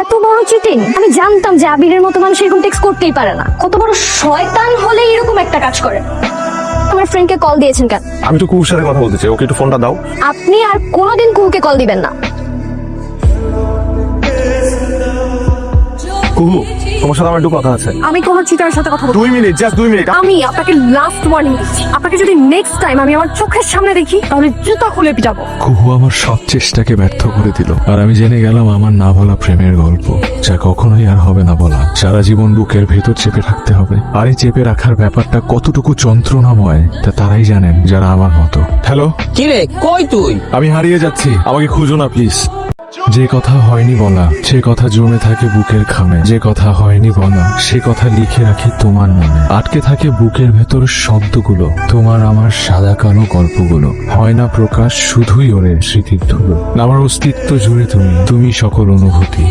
এত বড় চিটিং! আমি জানতাম যে আবিরের মতো মানুষ এরকম টেক্সট করতেই পারে না। কত বড় শয়তান হলে এরকম একটা কাজ করে। আমার ফ্রেন্ডকে কল দিয়েছেন কেন? আমি তো কুহুর সাথে কথা বলতে চাই, ওকে একটু ফোনটা দাও। আপনি আর কোনোদিন কুহুকে কল দিবেন না। কুহু, তোমার সাথে আমার একটু কথা আছে। আমি কোনো চিটারের সাথে কথা বলবো? 2 মিনিট, জাস্ট 2 মিনিট। আমি আপনাকে লাস্ট ওয়ার্নিং দিচ্ছি, আপনাকে যদি নেক্সট টাইম আমি আমার চোখের সামনে দেখি তাহলে জুতা খুলে পিটাবো। কুহু আমার সব চেষ্টাকে ব্যর্থ করে দিল, আর আমি জেনে গেলাম আমার না বলা প্রেমের গল্প, যা কখনোই আর হবে না বলা। সারা জীবন বুকের ভেতর চেপে রাখতে হবে। আর এই চেপে রাখার ব্যাপারটা কতটুকু যন্ত্রণাময় তা তারাই জানেন যারা আমার মতো। হ্যালো, কিরে কই তুই? আমি হারিয়ে যাচ্ছি, আমাকে খুঁজো না প্লিজ। যে কথা হয়নি বলা সে কথা জমে থাকে বুকের খামে, যে কথা হয়নি বলা সে কথা লিখে রাখি তোমার নামে। আটকে থাকে বুকের ভেতর শব্দগুলো, তোমার আমার সাদা কালো গল্পগুলো। হয় না প্রকাশ, শুধুই ওরে স্মৃতির ধুলো। আমার অস্তিত্ব জুড়ে তুমি, তুমি সকল অনুভূতি।